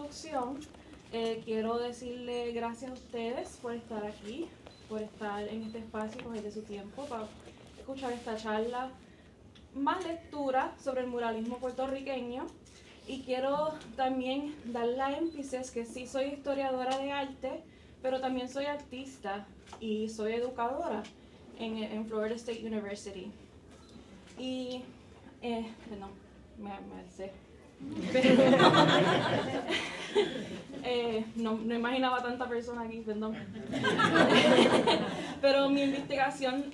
introducción, quiero decirle gracias a ustedes por estar aquí, por estar en este espacio y coger de su tiempo para escuchar esta charla, más lectura sobre el muralismo puertorriqueño. Y quiero también dar la énfasis que sí soy historiadora de arte, pero también soy artista y soy educadora en Florida State University. Y, no, me alcé. No imaginaba tanta persona aquí, perdón. Pero mi investigación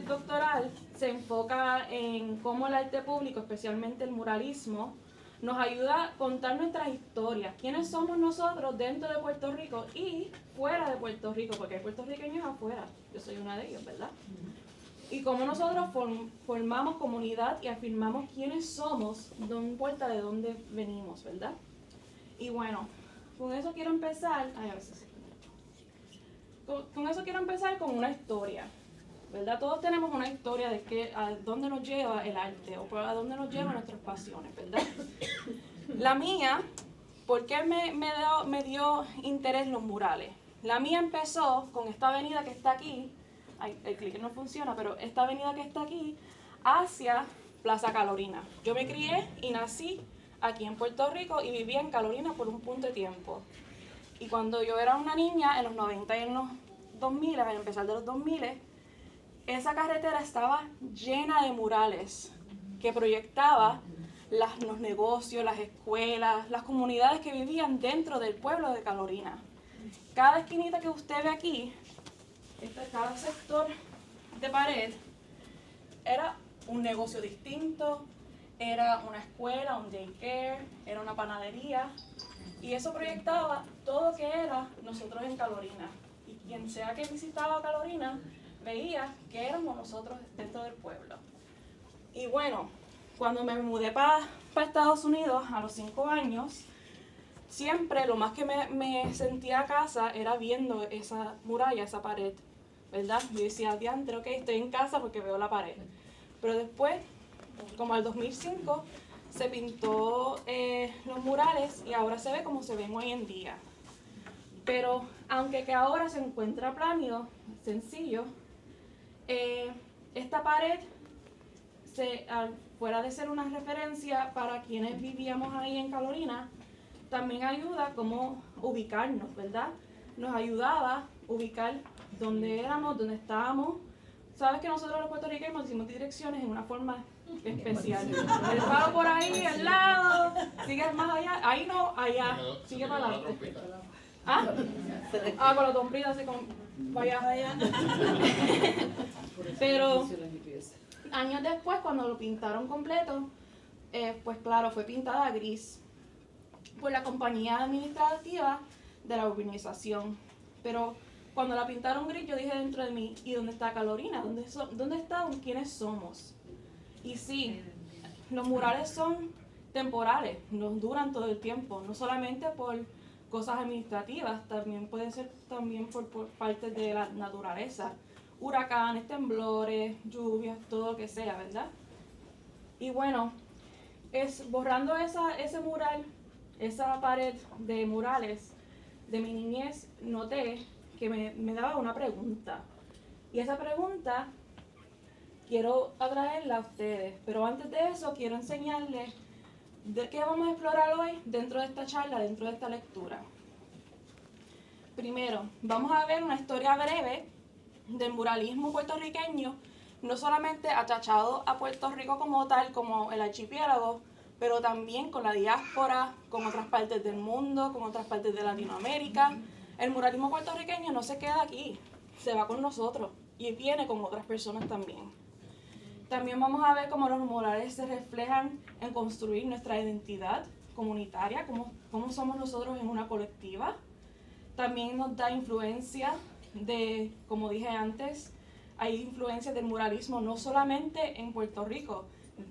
doctoral se enfoca en cómo el arte público, especialmente el muralismo, nos ayuda a contar nuestras historias. ¿Quiénes somos nosotros dentro de Puerto Rico y fuera de Puerto Rico? Porque hay puertorriqueños afuera. Yo soy una de ellos, ¿verdad? Y cómo nosotros formamos comunidad y afirmamos quiénes somos, no importa de dónde venimos, ¿verdad? Y bueno, con eso quiero empezar. Con eso quiero empezar con una historia, ¿verdad? Todos tenemos una historia de a dónde nos lleva el arte o a dónde nos llevan nuestras pasiones, ¿verdad? La mía, ¿por qué me dio interés los murales? La mía empezó con esta avenida que está aquí. El clicker no funciona, pero esta avenida que está aquí, hacia Plaza Carolina. Yo me crié y nací aquí en Puerto Rico y vivía en Carolina por un punto de tiempo. Y cuando yo era una niña, en los 90 y en los 2000, al empezar de los 2000, esa carretera estaba llena de murales que proyectaba los negocios, las escuelas, las comunidades que vivían dentro del pueblo de Carolina. Cada esquinita que usted ve aquí, cada sector de pared era un negocio distinto, era una escuela, un daycare, era una panadería, y eso proyectaba todo lo que era nosotros en Carolina. Y quien sea que visitaba Carolina veía que éramos nosotros dentro del pueblo. Y bueno, cuando me mudé para Estados Unidos a los 5 años, siempre lo más que me sentía a casa era viendo esa muralla, esa pared, ¿verdad? Yo decía, diantre, ok, estoy en casa porque veo la pared. Pero después, como al 2005, se pintó los murales y ahora se ve como se ven hoy en día. Pero aunque que ahora se encuentra plano, sencillo, esta pared, fuera de ser una referencia para quienes vivíamos ahí en Carolina, también ayuda como ubicarnos, ¿verdad? Nos ayudaba a ubicar dónde éramos, dónde estábamos. Sabes que nosotros los puertorriqueños decimos direcciones en una forma especial. El paro por ahí, al lado, sigues más allá, ahí no, allá, sigue para adelante. Con la tromprita así como, vaya allá. Pero años después, cuando lo pintaron completo, pues claro, fue pintada gris por la compañía administrativa de la urbanización. Pero cuando la pintaron gris, yo dije dentro de mí, ¿y dónde está Carolina? ¿Dónde está? ¿Quiénes somos? Y sí, los murales son temporales, nos duran todo el tiempo, no solamente por cosas administrativas, también pueden ser por parte de la naturaleza, huracanes, temblores, lluvias, todo lo que sea, ¿verdad? Y bueno, borrando ese mural, esa pared de murales de mi niñez, noté que me daba una pregunta. Y esa pregunta quiero atraerla a ustedes, pero antes de eso quiero enseñarles de qué vamos a explorar hoy dentro de esta charla, dentro de esta lectura. Primero, vamos a ver una historia breve del muralismo puertorriqueño, no solamente achachado a Puerto Rico como tal, como el archipiélago, pero también con la diáspora, con otras partes del mundo, con otras partes de Latinoamérica. El muralismo puertorriqueño no se queda aquí, se va con nosotros y viene con otras personas también. También vamos a ver cómo los murales se reflejan en construir nuestra identidad comunitaria, cómo somos nosotros en una colectiva. También nos da influencia de, como dije antes, hay influencias del muralismo no solamente en Puerto Rico,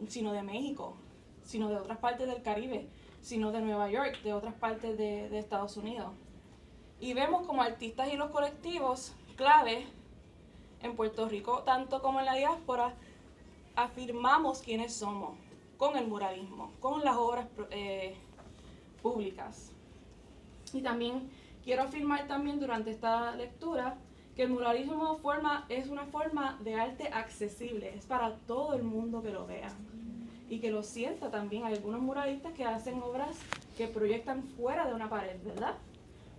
sino de México, sino de otras partes del Caribe, sino de Nueva York, de otras partes de Estados Unidos. Y vemos como artistas y los colectivos clave en Puerto Rico, tanto como en la diáspora, afirmamos quiénes somos con el muralismo, con las obras públicas. Y también quiero afirmar también durante esta lectura que el muralismo es una forma de arte accesible, es para todo el mundo que lo vea y que lo sienta también. Hay algunos muralistas que hacen obras que proyectan fuera de una pared, ¿verdad?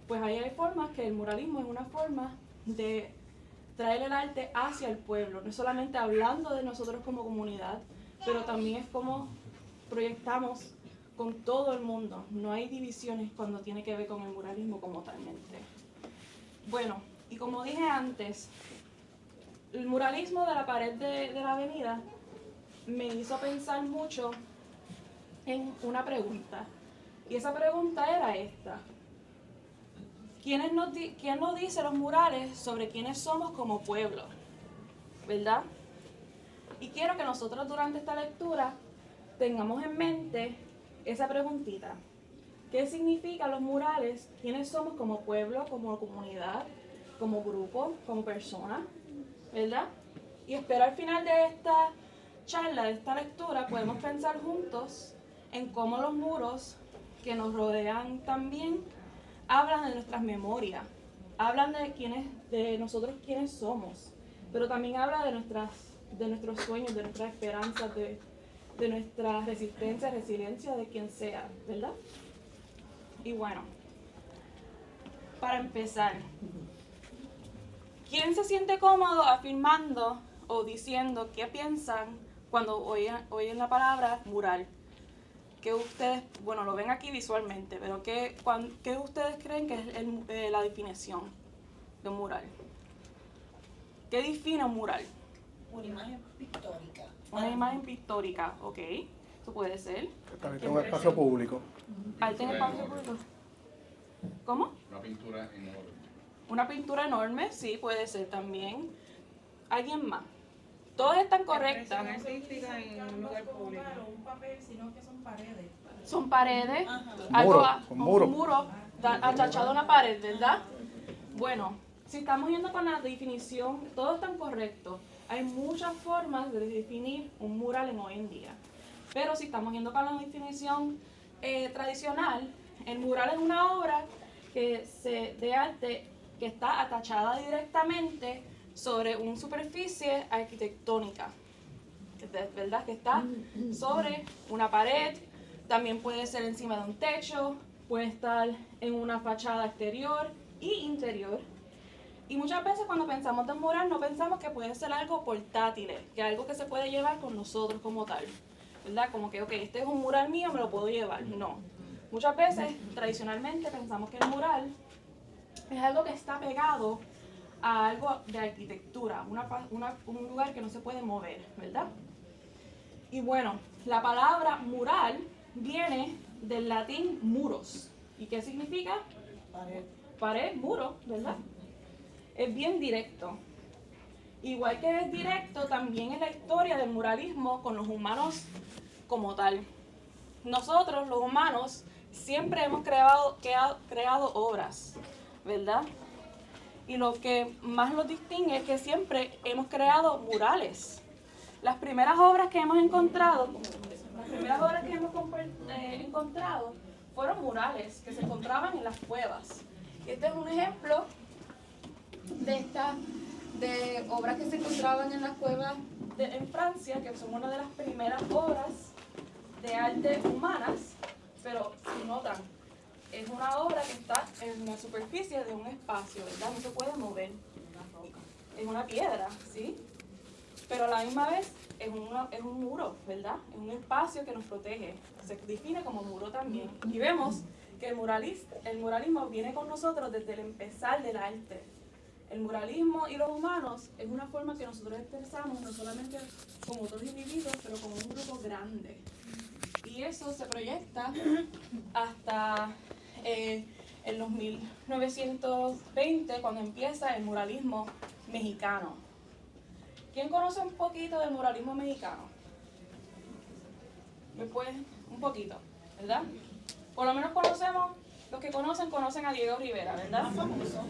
Pues ahí hay formas que el muralismo es una forma de traer el arte hacia el pueblo, no solamente hablando de nosotros como comunidad, pero también es como proyectamos con todo el mundo. No hay divisiones cuando tiene que ver con el muralismo como talmente. Bueno, y como dije antes, el muralismo de la pared de la avenida me hizo pensar mucho en una pregunta. Y esa pregunta era esta. ¿Quién nos dice los murales sobre quiénes somos como pueblo? ¿Verdad? Y quiero que nosotros durante esta lectura tengamos en mente esa preguntita. ¿Qué significan los murales? ¿Quiénes somos como pueblo, como comunidad, como grupo, como persona? ¿Verdad? Y espero al final de esta charla, de esta lectura, podemos pensar juntos en cómo los muros que nos rodean también hablan de nuestras memorias, hablan de nosotros quiénes somos, pero también habla de nuestros sueños, de nuestras esperanzas, de nuestra resistencia, resiliencia, de quien sea, ¿verdad? Y bueno, para empezar, ¿quién se siente cómodo afirmando o diciendo qué piensan cuando oyen la palabra mural? ¿Qué ustedes, bueno, lo ven aquí visualmente, pero qué ustedes creen que es la definición de un mural? ¿Qué define un mural? Una imagen pictórica. Una imagen pictórica, ok. Eso puede ser. Arte en un espacio público. Arte en espacio público. ¿Cómo? Una pintura enorme. Una pintura enorme, sí, puede ser también. ¿Alguien más? Todas están correctas. Artística en un lugar público. Un papel, sino que son paredes. Son paredes, Son muros. un muro achachado a una pared, ¿verdad? Bueno, si estamos yendo con la definición, todos están correctos. Hay muchas formas de definir un mural en hoy en día. Pero si estamos yendo con la definición tradicional, el mural es una obra de arte que está atachada directamente sobre una superficie arquitectónica, ¿verdad? Que está sobre una pared, también puede ser encima de un techo, puede estar en una fachada exterior e interior. Y muchas veces cuando pensamos de un mural no pensamos que puede ser algo portátil, que algo que se puede llevar con nosotros como tal, ¿verdad? Como que, ok, este es un mural mío, me lo puedo llevar. No. Muchas veces, tradicionalmente, pensamos que el mural es algo que está pegado a algo de arquitectura, un lugar que no se puede mover, ¿verdad? Y bueno, la palabra mural viene del latín muros. ¿Y qué significa? Pared. Pared, muro, ¿verdad? Es bien directo. Igual que es directo, también es la historia del muralismo con los humanos como tal. Nosotros, los humanos, siempre hemos creado obras, ¿verdad? Y lo que más nos distingue es que siempre hemos creado murales. Las primeras obras que hemos encontrado, fueron murales que se encontraban en las cuevas. Y este es un ejemplo de obras que se encontraban en las cuevas en Francia, que son una de las primeras obras de arte humanas, pero si notan, es una obra que está en la superficie de un espacio, ¿verdad? No se puede mover. Es una piedra, ¿sí? Pero a la misma vez es un muro, ¿verdad? Es un espacio que nos protege. Se define como muro también. Y vemos que el muralismo viene con nosotros desde el empezar del arte. El muralismo y los humanos es una forma que nosotros expresamos no solamente como otros individuos, pero como un grupo grande. Y eso se proyecta hasta en los 1920, cuando empieza el muralismo mexicano. ¿Quién conoce un poquito del muralismo mexicano? Después, un poquito, ¿verdad? Por lo menos los que conocen a Diego Rivera, ¿verdad?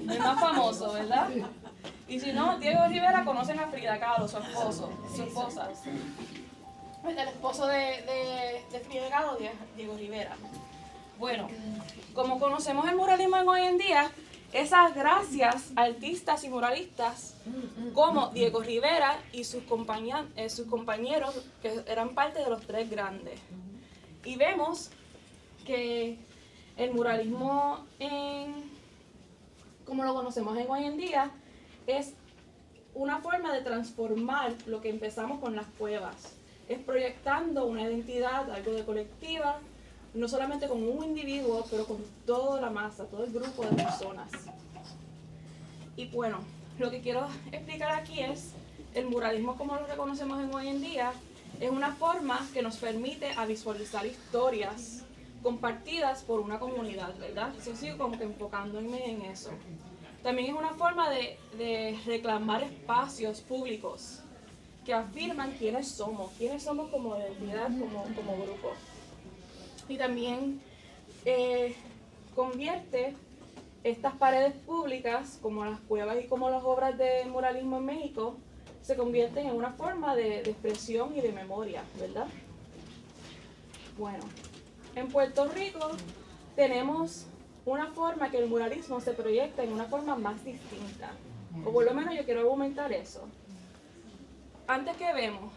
El más famoso, ¿verdad? Y si no, Diego Rivera conocen a Frida Kahlo, su esposa. El esposo de Frida Kahlo, Diego Rivera. Bueno, como conocemos el muralismo en hoy en día, esas gracias a artistas y muralistas como Diego Rivera y sus compañeros que eran parte de los tres grandes. Y vemos que el muralismo como lo conocemos en hoy en día es una forma de transformar lo que empezamos con las cuevas. Es proyectando una identidad, algo de colectiva, no solamente con un individuo, pero con toda la masa, todo el grupo de personas. Y bueno, lo que quiero explicar aquí es, el muralismo como lo reconocemos en hoy en día, es una forma que nos permite a visualizar historias compartidas por una comunidad, ¿verdad? Yo sigo como que enfocándome en eso. También es una forma de reclamar espacios públicos que afirman quiénes somos como identidad, como grupo. Y también convierte estas paredes públicas, como las cuevas y como las obras de muralismo en México, se convierten en una forma de expresión y de memoria, ¿verdad? Bueno, en Puerto Rico tenemos una forma que el muralismo se proyecta en una forma más distinta, o por lo menos yo quiero argumentar eso. Antes que vemos,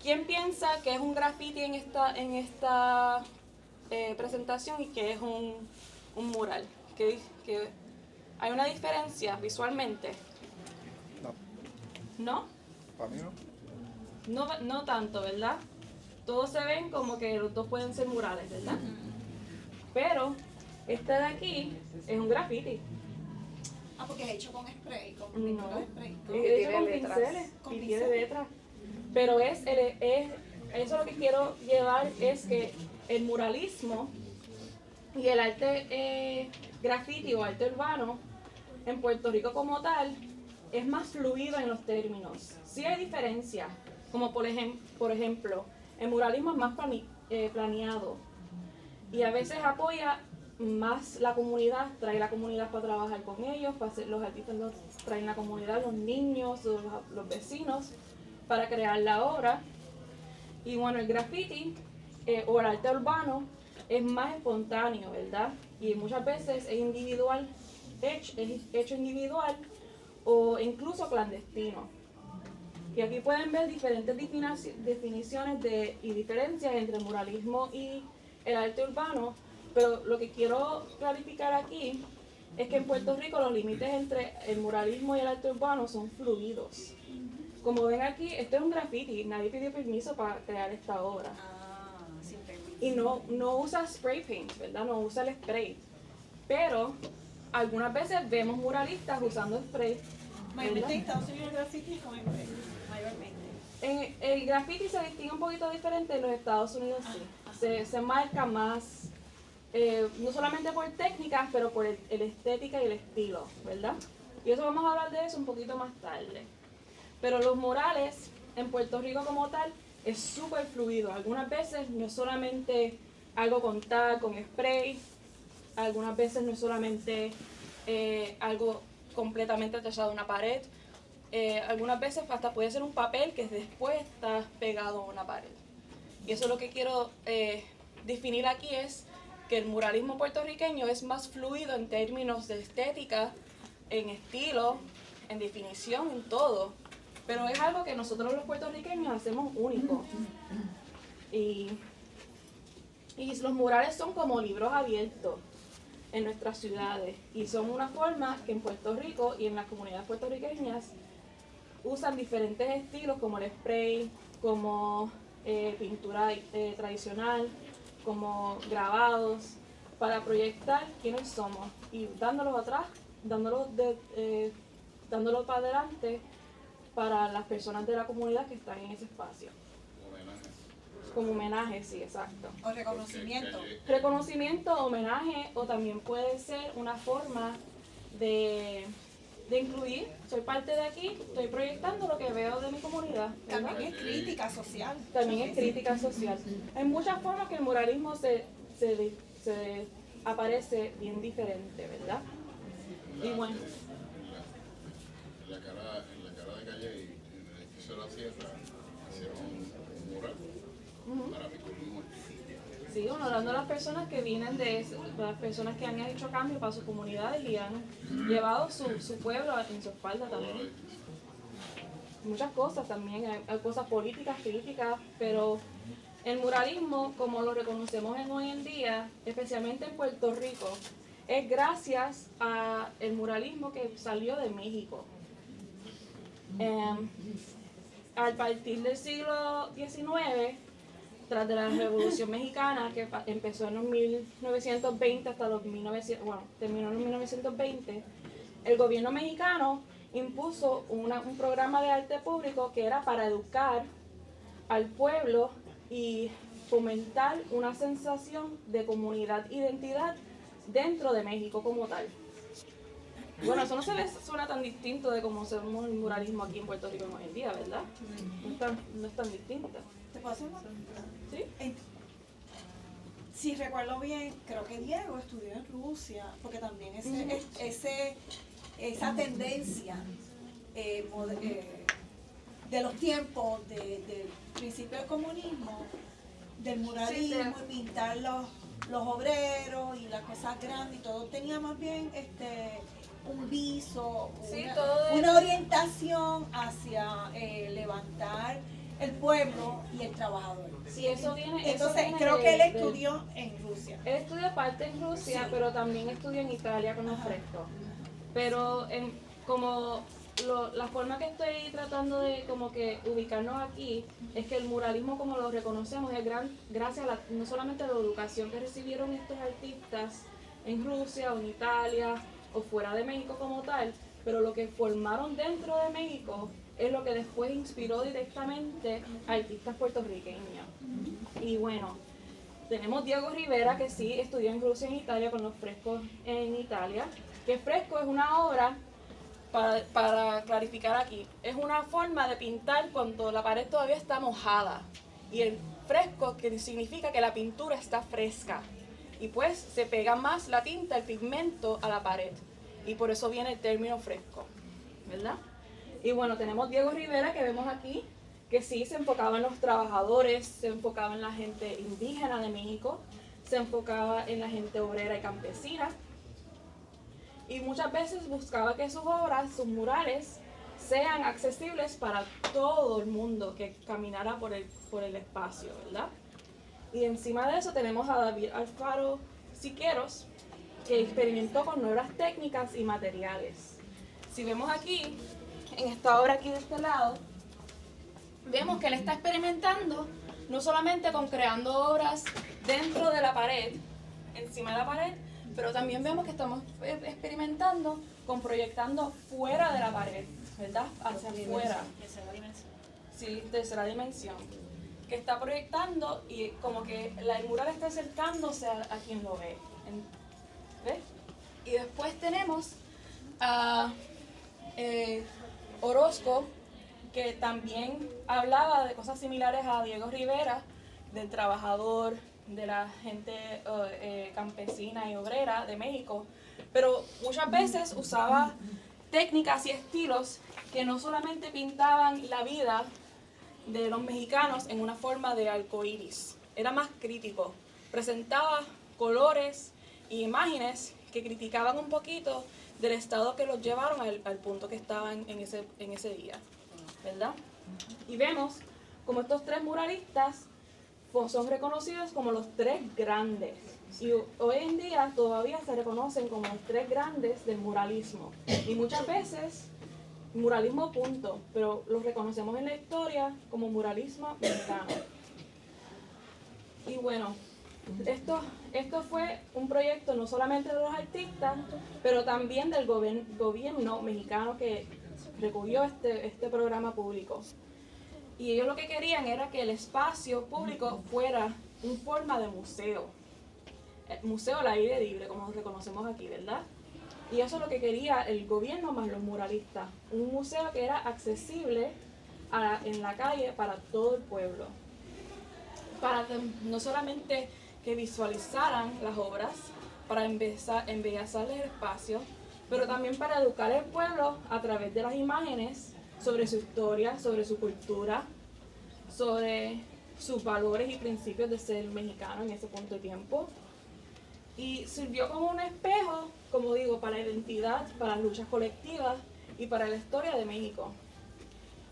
¿quién piensa que es un graffiti en esta presentación y que es un mural? Que hay una diferencia visualmente. No, ¿No? para mí no. No tanto, ¿verdad? Todos se ven como que los dos pueden ser murales, ¿verdad? Pero este de aquí es un graffiti. Ah, porque es hecho con spray, con No, pintura de spray. es hecho con pinceles Con y tiene pinceles. letras. Pero eso lo que quiero llevar es que el muralismo y el arte graffiti o arte urbano en Puerto Rico como tal es más fluido en los términos. Sí hay diferencias, como por ejemplo, el muralismo es más planeado y a veces apoya más la comunidad, trae la comunidad para trabajar con ellos, los artistas traen la comunidad, los niños, los vecinos, para crear la obra. Y bueno, el graffiti o el arte urbano es más espontáneo, ¿verdad? Y muchas veces es individual, es hecho individual o incluso clandestino. Y aquí pueden ver diferentes definiciones y diferencias entre el muralismo y el arte urbano, pero lo que quiero clarificar aquí es que en Puerto Rico los límites entre el muralismo y el arte urbano son fluidos. Como ven aquí, este es un graffiti, nadie pidió permiso para crear esta obra. Ah, sin permiso. Y no usa spray paint, ¿verdad? No usa el spray. Pero algunas veces vemos muralistas usando spray. Mayormente en Estados Unidos el graffiti es con spray, mayormente. El graffiti se distingue un poquito diferente en los Estados Unidos, sí. Se marca más, no solamente por técnicas, pero por el estética y el estilo, ¿verdad? Y eso vamos a hablar de eso un poquito más tarde. Pero los murales en Puerto Rico como tal es súper fluido. Algunas veces no es solamente algo con spray, algunas veces no es solamente algo completamente tachado en una pared. Algunas veces hasta puede ser un papel que después está pegado a una pared. Y eso es lo que quiero definir aquí, es que el muralismo puertorriqueño es más fluido en términos de estética, en estilo, en definición, en todo. Pero es algo que nosotros los puertorriqueños hacemos único. Y los murales son como libros abiertos en nuestras ciudades. Y son una forma que en Puerto Rico y en las comunidades puertorriqueñas usan diferentes estilos como el spray, como pintura tradicional, como grabados, para proyectar quiénes somos y dándolos atrás, dándolos para adelante para las personas de la comunidad que están en ese espacio. Como homenaje, sí, exacto. O reconocimiento. Reconocimiento, homenaje, o también puede ser una forma de incluir. Soy parte de aquí, estoy proyectando lo que veo de mi comunidad, ¿verdad? También es crítica social. También es crítica social. Hay muchas formas que el muralismo se aparece bien diferente, ¿verdad? Y bueno. En la cara de calle y en el edificio de la sierra hicieron un mural para mi columna. Sí, honorando a las personas que vienen las personas que han hecho cambios para sus comunidades y han llevado su pueblo en su espalda también. Muchas cosas también, hay cosas políticas, críticas, pero el muralismo, como lo reconocemos hoy en día, especialmente en Puerto Rico, es gracias al muralismo que salió de México. Al partir del siglo XIX, tras de la Revolución Mexicana, que empezó en los 1920 hasta los 1900, bueno, terminó en los 1920, el gobierno mexicano impuso un programa de arte público que era para educar al pueblo y fomentar una sensación de comunidad e identidad dentro de México como tal. Bueno, eso no se les suena tan distinto de cómo hacemos el muralismo aquí en Puerto Rico hoy en día, ¿verdad? No es tan distinto. ¿Te puedo hacer una pregunta? ¿Sí? Si recuerdo bien, creo que Diego estudió en Rusia, porque también esa tendencia de los tiempos del principio del comunismo, del muralismo, y pintar los obreros y las cosas grandes, y todo tenía más bien un viso, una orientación hacia levantar el pueblo y el trabajador. Sí, eso viene. Entonces, creo que él estudió en Rusia. Él estudió parte en Rusia, Sí. pero también estudió en Italia con los frescos. Pero la forma que estoy tratando de como que ubicarnos aquí es que el muralismo como lo reconocemos es gracias a no solamente a la educación que recibieron estos artistas en Rusia o en Italia o fuera de México como tal, pero lo que formaron dentro de México es lo que después inspiró directamente a artistas puertorriqueños. Y bueno, tenemos Diego Rivera, que sí estudió en Rusia y en Italia con los frescos en Italia, que fresco es una obra, para clarificar aquí, es una forma de pintar cuando la pared todavía está mojada. Y el fresco que significa que la pintura está fresca. Y pues se pega más la tinta, el pigmento a la pared. Y por eso viene el término fresco, ¿verdad? Y bueno, tenemos Diego Rivera, que vemos aquí, que sí se enfocaba en los trabajadores, se enfocaba en la gente indígena de México, se enfocaba en la gente obrera y campesina. Y muchas veces buscaba que sus obras, sus murales, sean accesibles para todo el mundo que caminara por el espacio, ¿verdad? Y encima de eso tenemos a David Alfaro Siqueiros, que experimentó con nuevas técnicas y materiales. Si vemos aquí, en esta obra aquí de este lado, vemos que él está experimentando no solamente con creando obras dentro de la pared, encima de la pared, pero también vemos que estamos experimentando con proyectando fuera de la pared, ¿verdad? Hacia afuera. Tercera dimensión. Sí, tercera dimensión. Que está proyectando y como que el mural está acercándose a quien lo ve. ¿Ves? Y después tenemos a Orozco, que también hablaba de cosas similares a Diego Rivera, del trabajador, de la gente campesina y obrera de México, pero muchas veces usaba técnicas y estilos que no solamente pintaban la vida de los mexicanos en una forma de arcoíris, era más crítico, presentaba colores y imágenes que criticaban un poquito del estado que los llevaron al punto que estaban en ese día, ¿verdad? Y vemos como estos tres muralistas son reconocidos como los tres grandes. Y hoy en día todavía se reconocen como los tres grandes del muralismo. Y muchas veces, muralismo punto, pero los reconocemos en la historia como muralismo mexicano. Y bueno, esto fue un proyecto no solamente de los artistas, pero también del gobierno mexicano que recogió este programa público. Y ellos lo que querían era que el espacio público fuera en forma de museo. Museo al aire libre, como reconocemos aquí, ¿verdad? Y eso es lo que quería el gobierno más los muralistas. Un museo que era accesible en la calle para todo el pueblo. Para que no solamente que visualizaran las obras, para embellezar el espacio, pero también para educar al pueblo a través de las imágenes sobre su historia, sobre su cultura, sobre sus valores y principios de ser mexicano en ese punto de tiempo. Y sirvió como un espejo, como digo, para la identidad, para las luchas colectivas y para la historia de México.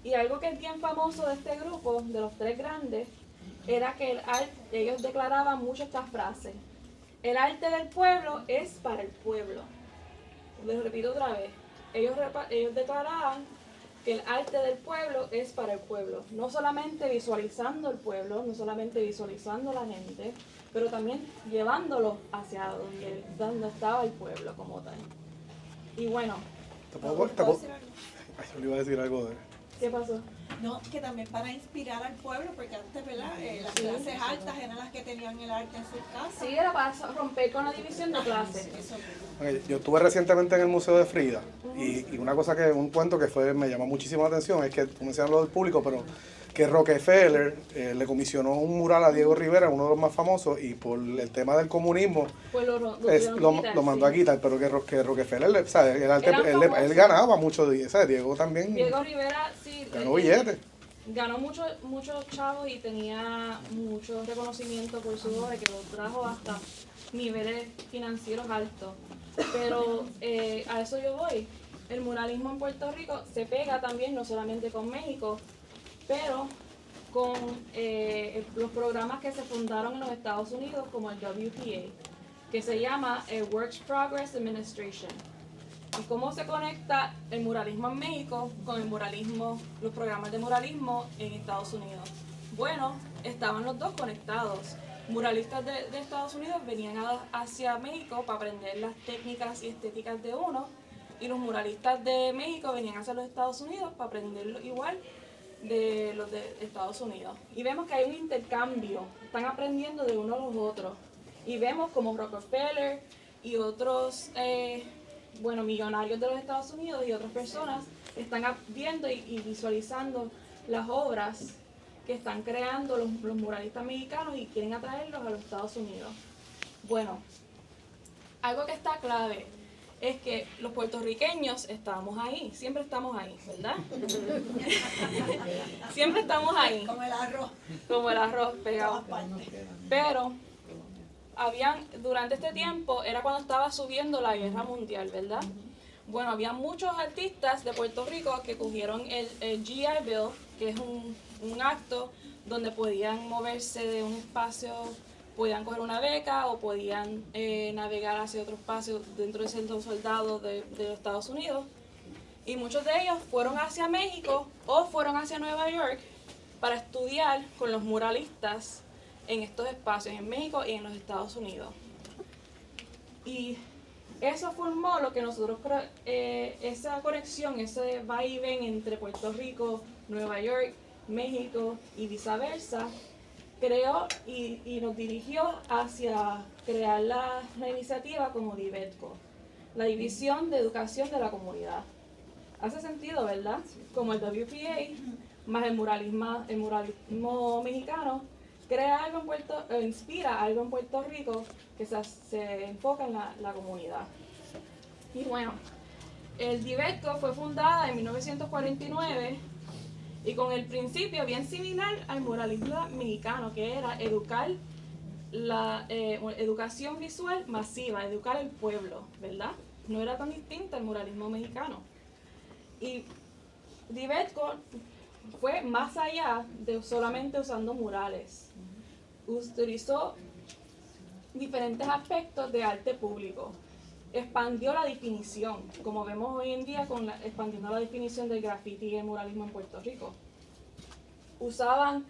Y algo que es bien famoso de este grupo, de los tres grandes, era que ellos declaraban mucho esta frase: el arte del pueblo es para el pueblo. Les repito otra vez, ellos declaraban que el arte del pueblo es para el pueblo, no solamente visualizando el pueblo, no solamente visualizando la gente, pero también llevándolo hacia donde estaba el pueblo como tal. Y bueno, ¿Puedo decir algo? Ay, yo le iba a decir algo de... ¿qué pasó? No, que también para inspirar al pueblo, porque antes, ¿verdad? Las clases altas eran las que tenían el arte en sus casas. Sí, era para romper con la división de clases. Eso. Ok, yo estuve recientemente en el Museo de Frida y una cosa un cuento que me llamó muchísimo la atención es que tú mencionas lo del público, pero que Rockefeller le comisionó un mural a Diego Rivera, uno de los más famosos, y por el tema del comunismo Pues lo mandó a quitar, pero que Rockefeller, ¿sabes? El arte, Eran famosos. él ganaba mucho, ¿sabes? Diego también Diego Rivera, sí. ganó billetes. Ganó muchos chavos y tenía mucho reconocimiento por su obra, que lo trajo hasta niveles financieros altos. Pero a eso yo voy. El muralismo en Puerto Rico se pega también, no solamente con México, pero con los programas que se fundaron en los Estados Unidos, como el WPA, que se llama Works Progress Administration. ¿Y cómo se conecta el muralismo en México con los programas de muralismo en Estados Unidos? Bueno, estaban los dos conectados. Muralistas de Estados Unidos venían hacia México para aprender las técnicas y estéticas de uno, y los muralistas de México venían hacia los Estados Unidos para aprender igual de los de Estados Unidos. Y vemos que hay un intercambio, están aprendiendo de uno a los otros. Y vemos como Rockefeller y otros millonarios de los Estados Unidos y otras personas están viendo y visualizando las obras que están creando los muralistas mexicanos y quieren atraerlos a los Estados Unidos. Bueno, algo que está clave es que los puertorriqueños estamos ahí, siempre estamos ahí, ¿verdad? Siempre estamos ahí. Como el arroz. Como el arroz pegado. Todas partes. Pero durante este tiempo era cuando estaba subiendo la guerra mundial, ¿verdad? Bueno, había muchos artistas de Puerto Rico que cogieron el GI Bill, que es un acto donde podían moverse de un espacio, podían coger una beca o podían navegar hacia otro espacio dentro del centro de soldados de los Estados Unidos. Y muchos de ellos fueron hacia México o fueron hacia Nueva York para estudiar con los muralistas en estos espacios, en México y en los Estados Unidos. Y eso formó lo que nosotros, esa conexión, ese va y ven entre Puerto Rico, Nueva York, México y viceversa, creó y nos dirigió hacia crear la iniciativa como DIVETCO, la División de Educación de la Comunidad. Hace sentido, ¿verdad? Como el WPA, más el muralismo mexicano, crea algo inspira algo en Puerto Rico que se enfoca en la comunidad. Y bueno, el DIVETCO fue fundada en 1949 y con el principio bien similar al muralismo mexicano, que era educar educación visual masiva, educar al pueblo, ¿verdad? No era tan distinta al muralismo mexicano. Y DIVETCO fue más allá de solamente usando murales. Utilizó diferentes aspectos de arte público. Expandió la definición, como vemos hoy en día expandiendo la definición del graffiti y el muralismo en Puerto Rico. Usaban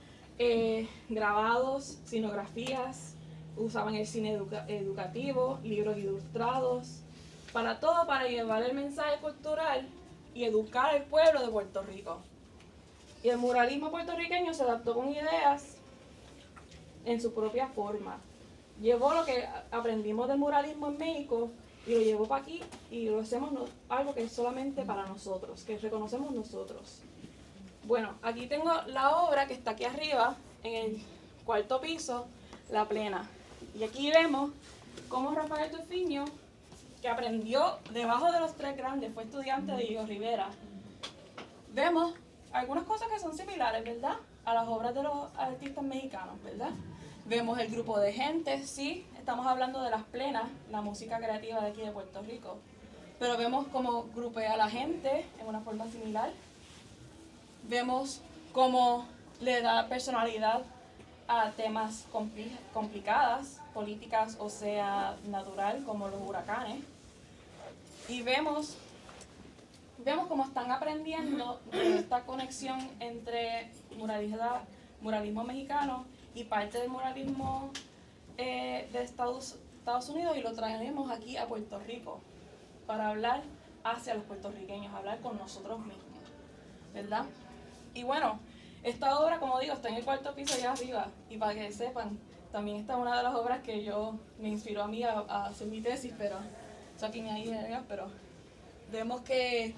grabados, escenografías, usaban el cine educativo, libros ilustrados, para llevar el mensaje cultural y educar al pueblo de Puerto Rico. Y el muralismo puertorriqueño se adaptó con ideas en su propia forma. Llevó lo que aprendimos del muralismo en México y lo llevó para aquí y lo hacemos algo que es solamente para nosotros, que reconocemos nosotros. Bueno, aquí tengo la obra que está aquí arriba, en el cuarto piso, La Plena. Y aquí vemos cómo Rafael Tufiño, que aprendió debajo de los tres grandes, fue estudiante de Diego Rivera. Vemos algunas cosas que son similares, ¿verdad? a las obras de los artistas mexicanos, ¿verdad? Vemos el grupo de gente, sí, estamos hablando de las plenas, la música creativa de aquí de Puerto Rico, pero vemos cómo grupea a la gente en una forma similar. Vemos cómo le da personalidad a temas complicadas, políticas o sea natural, como los huracanes. Y vemos cómo están aprendiendo de esta conexión entre muralismo mexicano y parte del muralismo de Estados Unidos, y lo traemos aquí a Puerto Rico para hablar hacia los puertorriqueños, hablar con nosotros mismos, ¿verdad? Y bueno, esta obra, como digo, está en el cuarto piso allá arriba, y para que sepan, también está una de las obras que me inspiró a mí a hacer mi tesis, pero eso aquí ni ahí, pero vemos que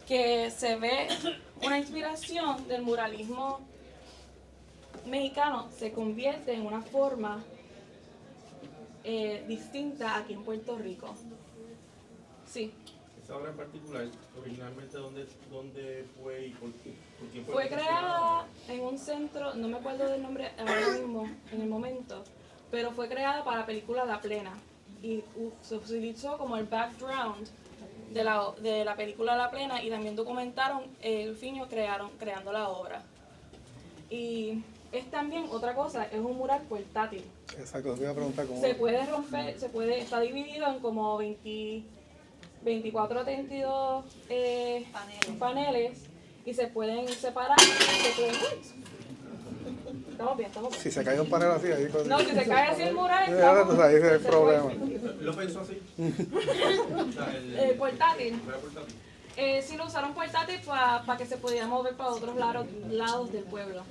se ve una inspiración del muralismo mexicano, se convierte en una forma distinta aquí en Puerto Rico. Sí. Esa obra en particular, originalmente, ¿dónde fue y por quién Fue creada en un centro, no me acuerdo del nombre ahora mismo, en el momento, pero fue creada para la película La Plena, y se utilizó como el background de la película La Plena, y también documentaron el Fiño creando la obra. Y es también otra cosa, es un mural portátil. Exacto, te voy a preguntar cómo. Se puede romper, está dividido en como 24 o 32 paneles, y se pueden separar. Estamos bien. Si se cae un panel así, ahí con... No, si se cae así el mural, Entonces ahí es el problema. ¿Lo pensó así? Portátil. ¿Era portátil? Sí, lo usaron portátil para que se pudiera mover para otros lados del pueblo.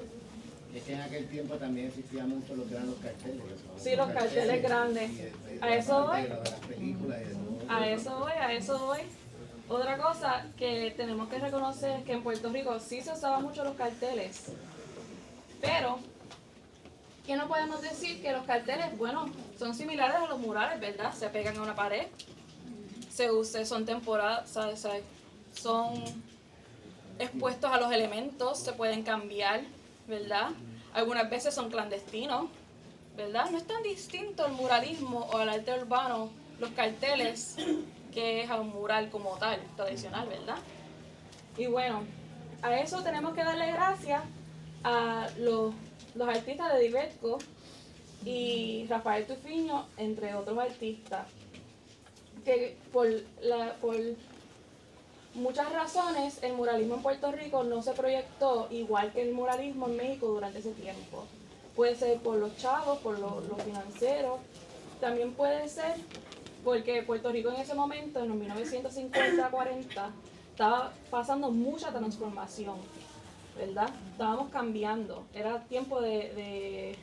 Es que en aquel tiempo también existían mucho lo que eran los carteles. Sí, los carteles grandes. A eso voy. De las películas y de todo. A eso voy. Otra cosa que tenemos que reconocer es que en Puerto Rico sí se usaban mucho los carteles, pero ¿qué no podemos decir? Que los carteles, bueno, son similares a los murales, ¿verdad? Se pegan a una pared, son temporadas, son expuestos a los elementos, se pueden cambiar, ¿verdad? Algunas veces son clandestinos, ¿verdad? No es tan distinto el muralismo o el arte urbano, los carteles, que es a un mural como tal, tradicional, ¿verdad? Y bueno, a eso tenemos que darle gracias a los artistas de Diverco y Rafael Tufiño, entre otros artistas, que por muchas razones el muralismo en Puerto Rico no se proyectó igual que el muralismo en México durante ese tiempo. Puede ser por los chavos, por lo financiero, también puede ser porque Puerto Rico en ese momento, en los 1950-40, estaba pasando mucha transformación, ¿verdad? Estábamos cambiando, era tiempo de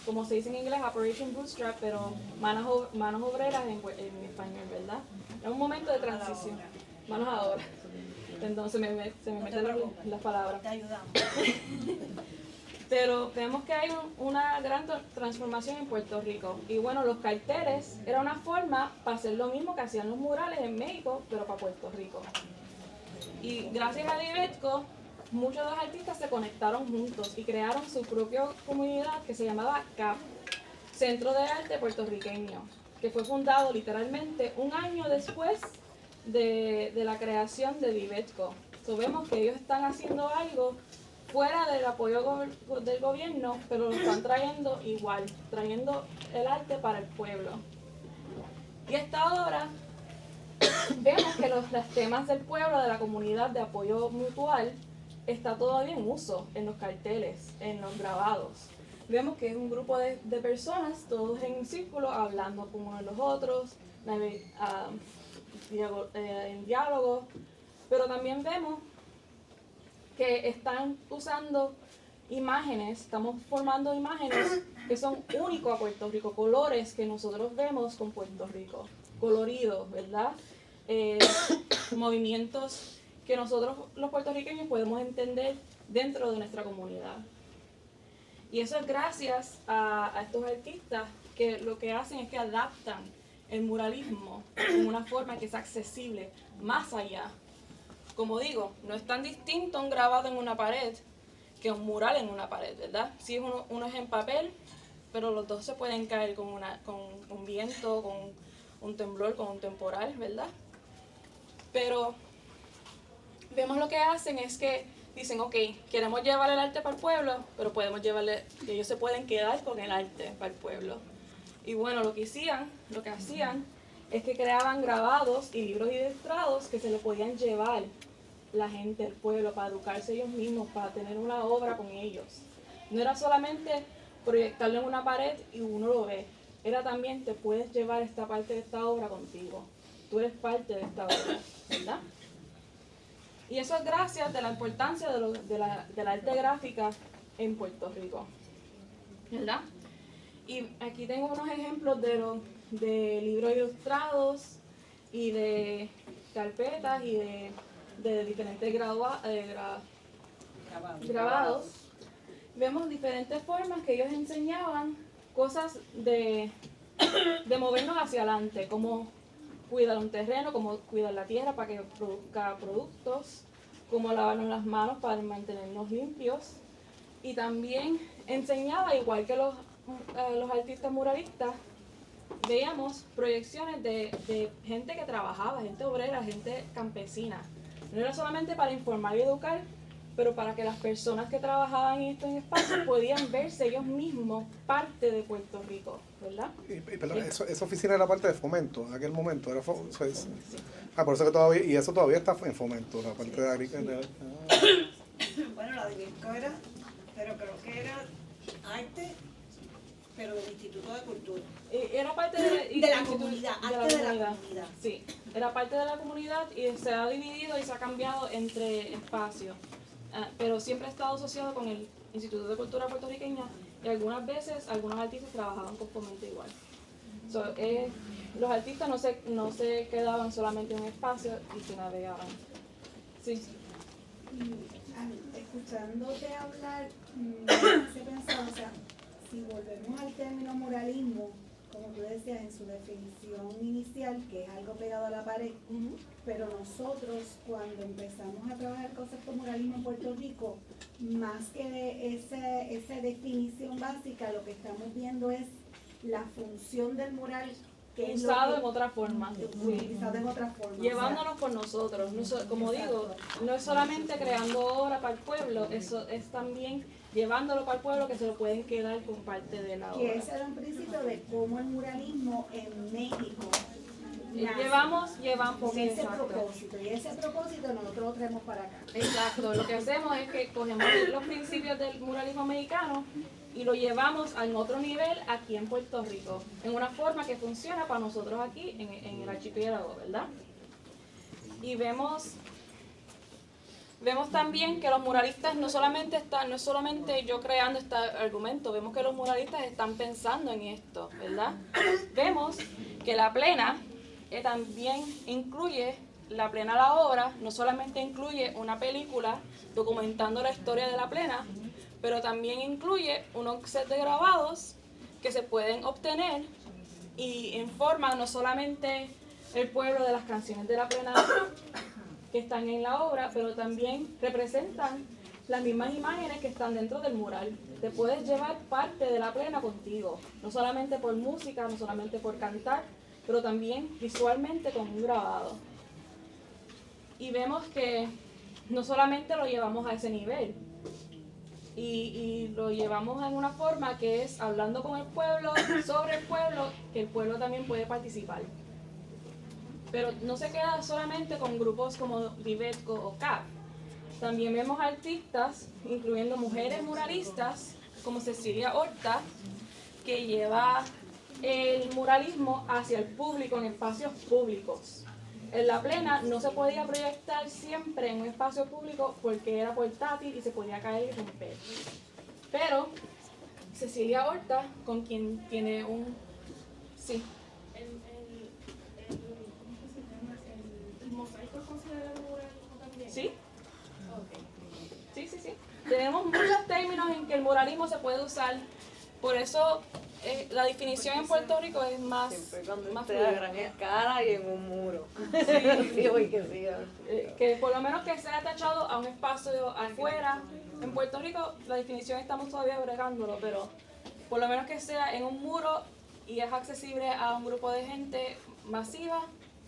como se dice en inglés, Operation Bootstrap, pero manos obreras en español, ¿verdad? Era un momento de transición, manos a obra. Entonces se me meten las palabras. Te ayudamos. Pero vemos que hay una gran transformación en Puerto Rico. Y bueno, los carteles era una forma para hacer lo mismo que hacían los murales en México, pero para Puerto Rico. Y gracias a Diverco, muchos de los artistas se conectaron juntos y crearon su propia comunidad que se llamaba CAP, Centro de Arte Puertorriqueño, que fue fundado literalmente un año después de la creación de Diverco. So, vemos que ellos están haciendo algo fuera del apoyo del gobierno, pero lo están trayendo igual, trayendo el arte para el pueblo. Y esta obra, vemos que los temas del pueblo, de la comunidad, de apoyo mutual, está todavía en uso en los carteles, en los grabados. Vemos que es un grupo de personas, todos en un círculo, hablando con unos de los otros, en diálogo, pero también vemos que están usando imágenes, estamos formando imágenes que son únicos a Puerto Rico, colores que nosotros vemos con Puerto Rico, coloridos, ¿verdad? Movimientos que nosotros los puertorriqueños podemos entender dentro de nuestra comunidad. Y eso es gracias a estos artistas que lo que hacen es que adaptan el muralismo en una forma que es accesible más allá. Como digo, no es tan distinto un grabado en una pared que un mural en una pared, ¿verdad? Sí, uno es en papel, pero los dos se pueden caer con un viento, con un temblor, con un temporal, ¿verdad? Pero vemos lo que hacen es que dicen, ok, queremos llevar el arte para el pueblo, pero podemos llevarle, ellos se pueden quedar con el arte para el pueblo. Y bueno, lo que hacían es que creaban grabados y libros ilustrados que se le podían llevar la gente del pueblo para educarse ellos mismos, para tener una obra con ellos. No era solamente proyectarlo en una pared y uno lo ve, era también te puedes llevar esta parte de esta obra contigo. Tú eres parte de esta obra, ¿verdad? Y eso es gracias de la importancia de la arte gráfica en Puerto Rico, ¿verdad? Y aquí tengo unos ejemplos de libros ilustrados y de carpetas y de diferentes grabados. Vemos diferentes formas que ellos enseñaban cosas de movernos hacia adelante, como cuidar un terreno, como cuidar la tierra para que produzca productos, como lavarnos las manos para mantenernos limpios. Y también enseñaba, igual que los artistas muralistas, veíamos proyecciones de gente que trabajaba, gente obrera, gente campesina. No era solamente para informar y educar, pero para que las personas que trabajaban en estos espacios podían verse ellos mismos parte de Puerto Rico, ¿verdad? Pero esa oficina era parte de Fomento, en aquel momento. Por eso que todavía, y eso todavía está en Fomento, la parte de agricultura. Bueno, la de Virco era, pero creo que era arte, pero del Instituto de Cultura. Era parte De la comunidad, arte de la comunidad. Sí, era parte de la comunidad y se ha dividido y se ha cambiado entre espacios. Pero siempre ha estado asociado con el Instituto de Cultura Puertorriqueña y algunas veces algunos artistas trabajaban con Fomento igual. Los artistas no se quedaban solamente en un espacio y se navegaban. Sí. Escuchándote hablar, me hace pensar, o sea, si volvemos al término muralismo, como tú decías en su definición inicial, que es algo pegado a la pared, pero nosotros cuando empezamos a trabajar cosas con muralismo en Puerto Rico, más que esa definición básica, lo que estamos viendo es la función del mural que es usado en otra forma. Utilizado en otra forma. Llevándonos por nosotros. Como digo, no es solamente creando obra para el pueblo, eso es también llevándolo para el pueblo que se lo pueden quedar con parte de la obra. Que ese era un principio de cómo el muralismo en México llevamos con ese exacto. propósito, y ese propósito nosotros lo traemos para acá. Exacto, lo que hacemos es que cogemos los principios del muralismo mexicano y lo llevamos a otro nivel aquí en Puerto Rico, en una forma que funciona para nosotros aquí en el archipiélago, ¿verdad? Y vemos también que los muralistas no es solamente yo creando este argumento, vemos que los muralistas están pensando en esto, ¿verdad? Vemos que la plena también incluye, la plena la obra, no solamente incluye una película documentando la historia de la plena, pero también incluye unos set de grabados que se pueden obtener y informan no solamente el pueblo de las canciones de la plena que están en la obra, pero también representan las mismas imágenes que están dentro del mural. Te puedes llevar parte de la plena contigo, no solamente por música, no solamente por cantar, pero también visualmente con un grabado. Y vemos que no solamente lo llevamos a ese nivel, y lo llevamos en una forma que es hablando con el pueblo, sobre el pueblo, que el pueblo también puede participar. Pero no se queda solamente con grupos como Vivetco o CAP. También vemos artistas, incluyendo mujeres muralistas, como Cecilia Horta, que lleva el muralismo hacia el público en espacios públicos. En la plena no se podía proyectar siempre en un espacio público porque era portátil y se podía caer y romper. Pero Cecilia Horta, con quien tiene un... Sí. ¿El mosaico es considerado muralismo también? ¿Sí? Sí. Tenemos muchos términos en que el muralismo se puede usar. Por eso la definición en Puerto Rico es más, Siempre cuando más esté a fluida. gran escala y en un muro. Sí, voy que sí. Que por lo menos que sea tachado a un espacio afuera. En Puerto Rico la definición estamos todavía bregándolo, pero por lo menos que sea en un muro y es accesible a un grupo de gente masiva,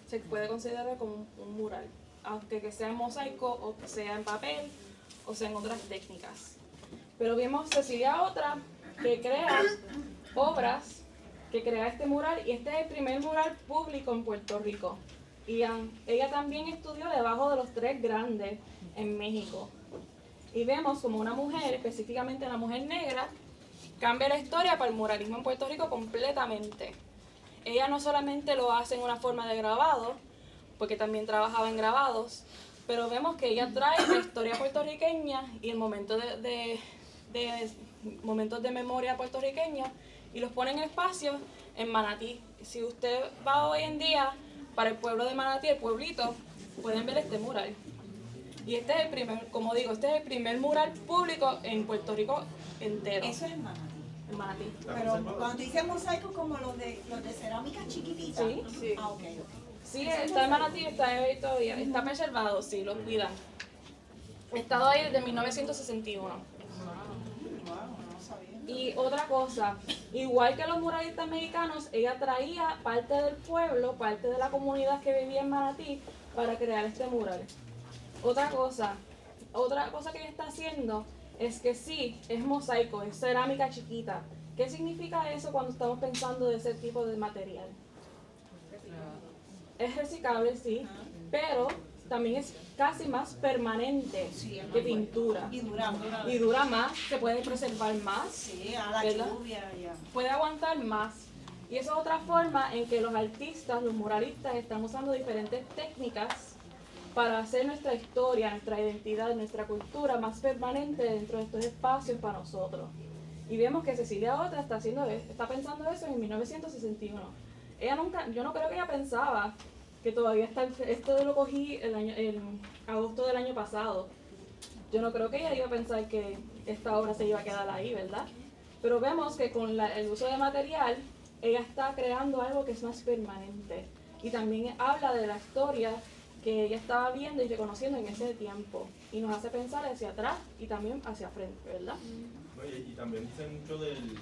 se puede considerar como un mural, aunque que sea en mosaico o que sea en papel o sea en otras técnicas. Pero vimos Cecilia Otra, que crea obras, que crea este mural, y este es el primer mural público en Puerto Rico. Y ella también estudió debajo de los 3 grandes en México. Y vemos como una mujer, específicamente una mujer negra, cambia la historia para el muralismo en Puerto Rico completamente. Ella no solamente lo hace en una forma de grabado, porque también trabajaba en grabados, pero vemos que ella trae la historia puertorriqueña y el momento de momentos de memoria puertorriqueña y los pone en espacios en Manatí. Si usted va hoy en día para el pueblo de Manatí, el pueblito, pueden ver este mural. Y este es el primer, como digo, este es el primer mural público en Puerto Rico entero. Eso es en Manatí. En Manatí. Pero cuando dice mosaico, como los de cerámica chiquitita. Sí, sí. Ah, ok. Sí, está en Manatí, está ahí todavía, está preservado, sí, lo cuidan. He estado ahí desde 1961. Wow, no sabía. Y otra cosa, igual que los muralistas mexicanos, ella traía parte del pueblo, parte de la comunidad que vivía en Manatí para crear este mural. Otra cosa que ella está haciendo es que sí, es mosaico, es cerámica chiquita. ¿Qué significa eso cuando estamos pensando de ese tipo de material? Es reciclable, sí, pero también es casi más permanente Sí, es más que pintura. Y duramos. Y dura más, se puede preservar más. Sí, a la ¿Verdad? lluvia ya. Puede aguantar más. Y esa es otra forma en que los artistas, los muralistas, están usando diferentes técnicas para hacer nuestra historia, nuestra identidad, nuestra cultura más permanente dentro de estos espacios para nosotros. Y vemos que Cecilia Otra está pensando eso en 1961. Yo no creo que ella pensaba que todavía está, esto lo cogí en agosto del año pasado. Yo no creo que ella iba a pensar que esta obra se iba a quedar ahí, ¿verdad? Pero vemos que con el uso de material, ella está creando algo que es más permanente. Y también habla de la historia que ella estaba viendo y reconociendo en ese tiempo. Y nos hace pensar hacia atrás y también hacia frente, ¿verdad? No, y también dice mucho del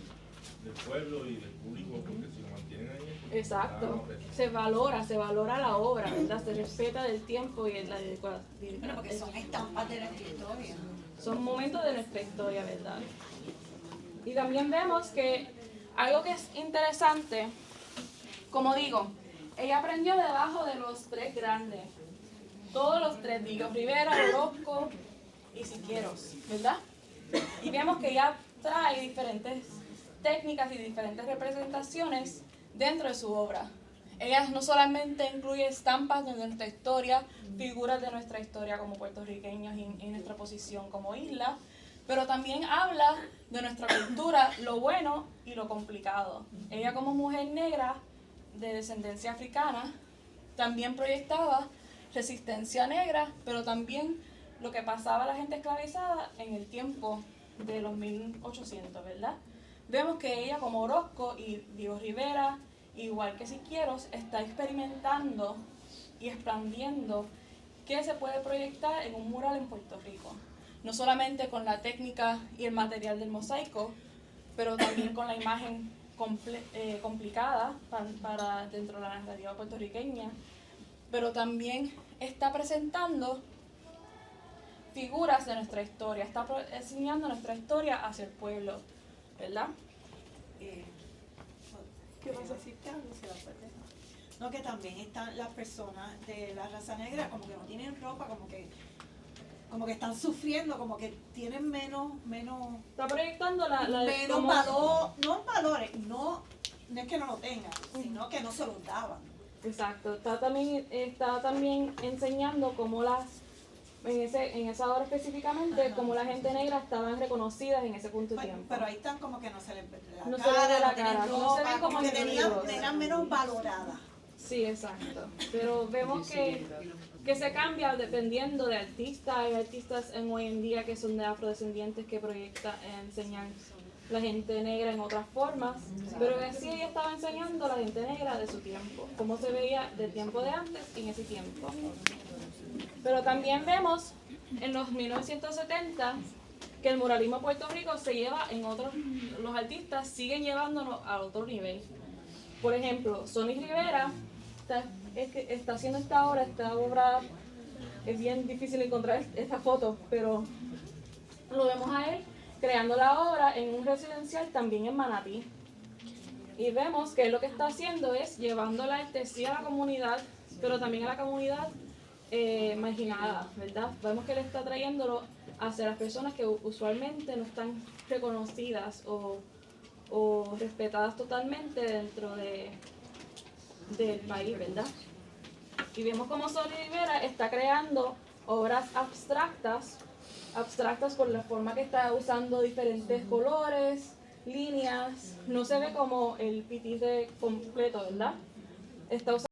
pueblo y del público, porque si lo mantienen ahí... Exacto. Se valora la obra, ¿verdad? Se respeta del tiempo y la dedicación. Bueno, porque son estampas de nuestra historia. Son momentos de nuestra historia, ¿verdad? Y también vemos que algo que es interesante, como digo, ella aprendió debajo de los 3 grandes. Todos los 3, Diego Rivera, Orozco y Siqueiros, ¿verdad? Y vemos que ella trae diferentes técnicas y diferentes representaciones dentro de su obra. Ella no solamente incluye estampas de nuestra historia, figuras de nuestra historia como puertorriqueños y en nuestra posición como isla, pero también habla de nuestra cultura, lo bueno y lo complicado. Ella como mujer negra de descendencia africana también proyectaba resistencia negra, pero también lo que pasaba a la gente esclavizada en el tiempo de los 1800, ¿verdad? Vemos que ella como Orozco y Diego Rivera, igual que Siqueiros, está experimentando y expandiendo qué se puede proyectar en un mural en Puerto Rico. No solamente con la técnica y el material del mosaico, pero también con la imagen complicada para dentro de la narrativa puertorriqueña, pero también está presentando figuras de nuestra historia, está enseñando nuestra historia hacia el pueblo, ¿verdad? ¿Qué vas a decir? No, que también están las personas de la raza negra como que no tienen ropa, como que están sufriendo, como que tienen menos Está proyectando menos valor, no valores, no es que no lo tengan, sino que no se los daban. Exacto, está también enseñando cómo en esa hora específicamente, Ajá, cómo la gente negra estaban reconocidas en ese punto de tiempo. Pero ahí están como que no se les ve la No se cara, les ve la no tienen cara, no ropa, se ven como que individuos. eran menos valoradas. Sí, exacto. Pero vemos que se cambia dependiendo de artistas. Hay artistas hoy en día que son de afrodescendientes que enseñan la gente negra en otras formas, pero que sí ella estaba enseñando a la gente negra de su tiempo, cómo se veía del tiempo de antes y en ese tiempo. Pero también vemos en los 1970 que el muralismo en Puerto Rico se lleva en otros, los artistas siguen llevándonos a otro nivel. Por ejemplo, Sonny Rivera está haciendo esta obra, es bien difícil encontrar esta foto, pero lo vemos a él creando la obra en un residencial también en Manatí. Y vemos que lo que está haciendo es llevando el arte sí a la comunidad, pero también a la comunidad marginada, ¿verdad? Vemos que él está trayéndolo hacia las personas que usualmente no están reconocidas o respetadas totalmente dentro del país, ¿verdad? Y vemos como Sonny Rivera está creando obras abstractas por la forma que está usando diferentes colores, líneas, no se ve como el pitite completo, ¿verdad? Está usando